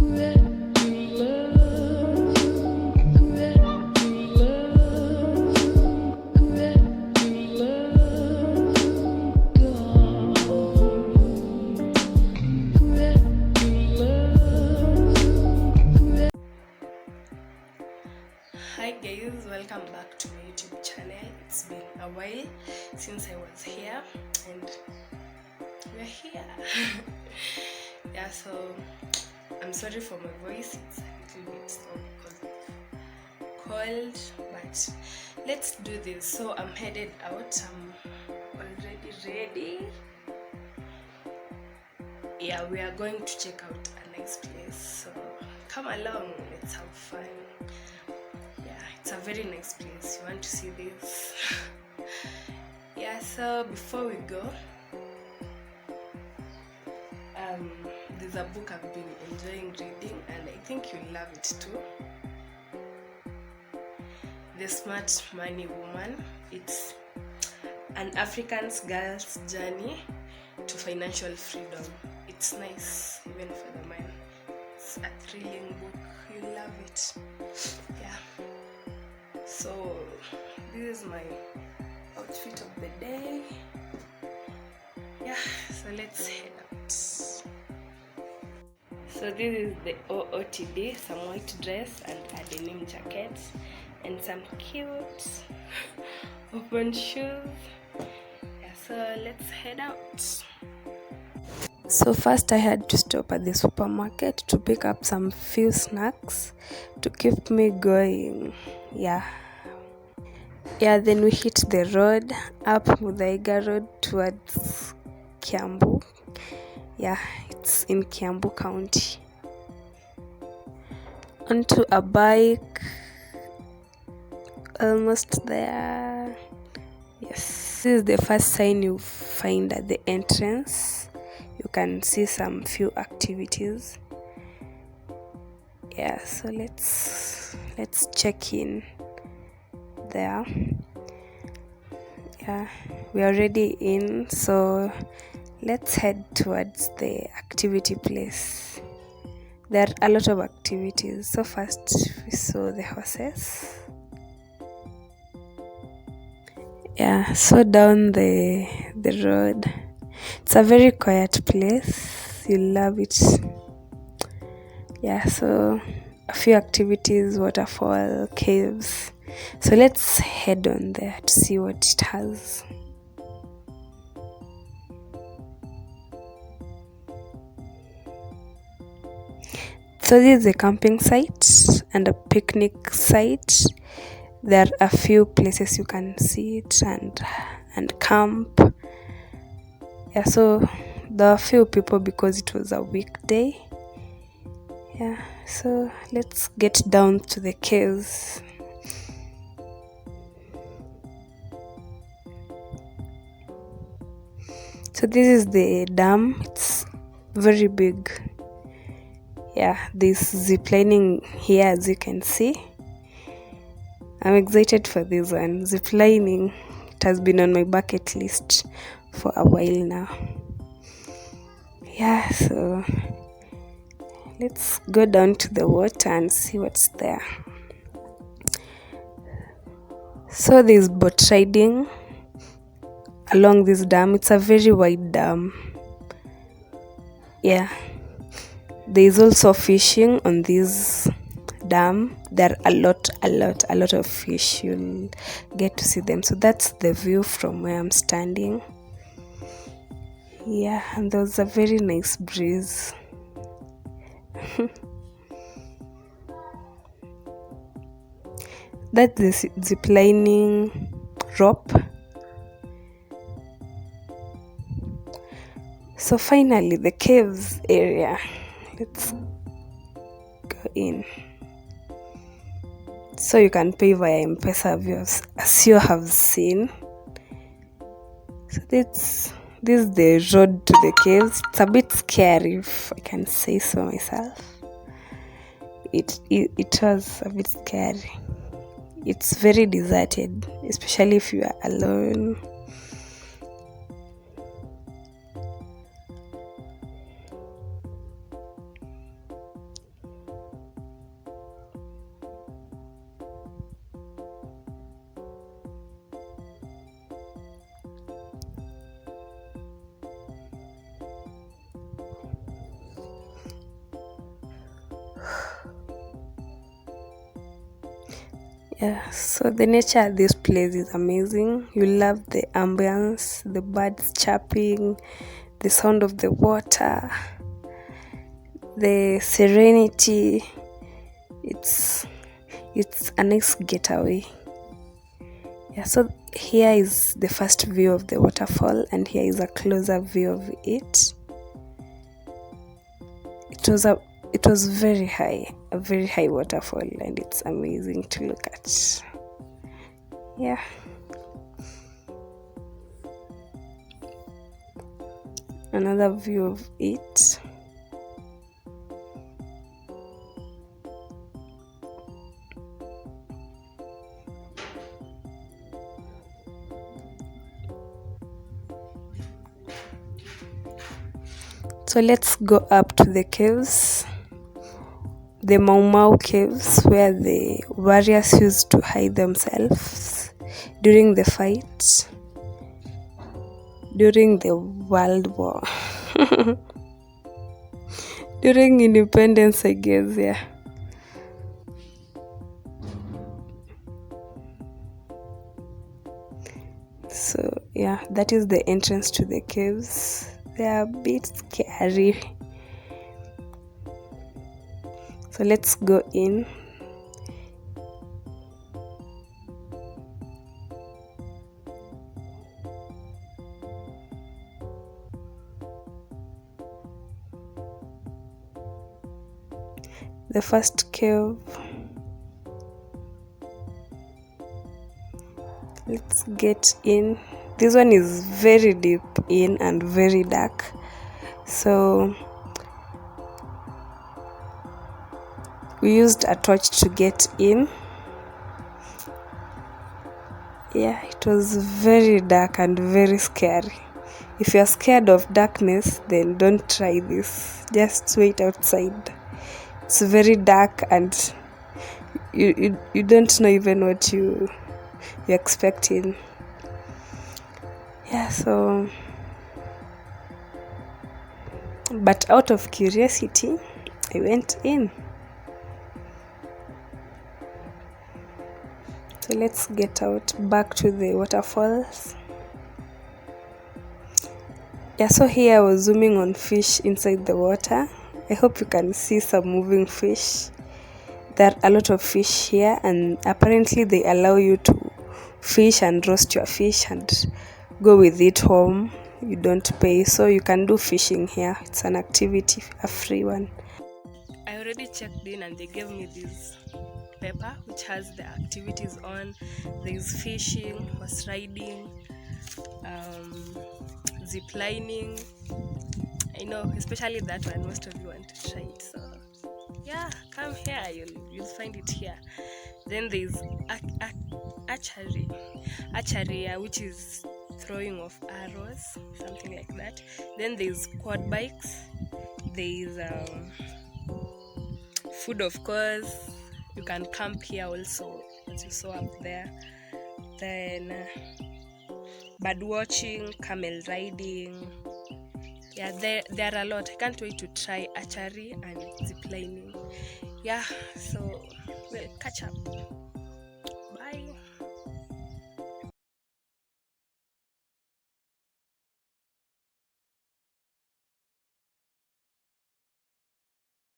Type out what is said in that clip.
Hi guys, welcome back to my YouTube channel. It's been a while since I was here and we're here. Yeah, so I'm sorry for my voice, it's a little bit cold, but let's do this. So I'm headed out, I'm already ready. Yeah, we are going to check out a nice place, so come along, let's have fun. It's a very nice place. You want to see this? Yeah, so before we go, there's a book I've been enjoying reading and I think you'll love it too. The Smart Money Woman. It's an African girl's journey to financial freedom. It's nice even for the mind. It's a thrilling book. You'll love it. Yeah. So this is my outfit of the day. Yeah, so let's head out. So this is the OOTD, some white dress and a denim jacket and some cute open shoes. Yeah, so let's head out. So first I had to stop at the supermarket to pick up some few snacks to keep me going. Yeah, then we hit the road up Muthaiga Road towards Kiambu. Yeah, it's in Kiambu County. Onto a bike, almost there. Yes, this is the first sign you find at the entrance. You can see some few activities. Yeah, so let's check in there. Yeah, we are already in, so let's head towards the activity place. There are a lot of activities. So first we saw the horses. Yeah, so down the road, it's a very quiet place. You'll love it. Yeah, so a few activities, Waterfall Caves. So let's head on there to see what it has. So this is a camping site and a picnic site. There are a few places you can sit and camp. Yeah, so there are a few people because it was a weekday. Yeah, so let's get down to the caves. So this is the dam. It's very big. Yeah, there's ziplining here as you can see. I'm excited for this one. Ziplining, it has been on my bucket list for a while now. Yeah, so let's go down to the water and see what's there. So there's boat riding along this dam. It's a very wide dam. Yeah, there's also fishing on this dam. There are a lot of fish. You'll get to see them. So that's the view from where I'm standing. Yeah, and there's a very nice breeze. That's the ziplining rope. So finally the caves area. Let's go in. So you can pay via M-Pesa as you have seen. So this is the road to the caves. It's a bit scary, if I can say so myself. It was a bit scary. It's very deserted, especially if you are alone. Yeah, so the nature at this place is amazing. You love the ambience, the birds chirping, the sound of the water, the serenity. It's a nice getaway. Yeah, so here is the first view of the waterfall, and here is a closer view of it. It was very high, a very high waterfall, and it's amazing to look at. Yeah. Another view of it. So let's go up to the caves, the Mongol Caves, where the warriors used to hide themselves during the fight, during the World War, during independence, I guess, yeah. So yeah, that is the entrance to the caves. They are a bit scary. So let's go in. The first cave. Let's get in. This one is very deep in and very dark. So we used a torch to get in. Yeah, it was very dark and very scary. If you're scared of darkness, then don't try this. Just wait outside. It's very dark and you don't know even what you're expecting. Yeah, so but out of curiosity, I went in. So let's get out back to the waterfalls. Yeah, so here I was zooming on fish inside the water. I hope you can see some moving fish. There are a lot of fish here, and apparently they allow you to fish and roast your fish and go with it home. You don't pay, so you can do fishing here. It's an activity, a free one. I already checked in and they gave me this paper which has the activities on. There's fishing, horse riding, zipelining. I know, especially that one, most of you want to try it, so yeah, come here, you'll find it here. Then there's archery, which is throwing of arrows, something like that. Then there's quad bikes, there's food, of course. You can camp here also, as you saw up there. Then bird watching, camel riding. Yeah, there are a lot. I can't wait to try archery and ziplining. Yeah, so we'll catch up.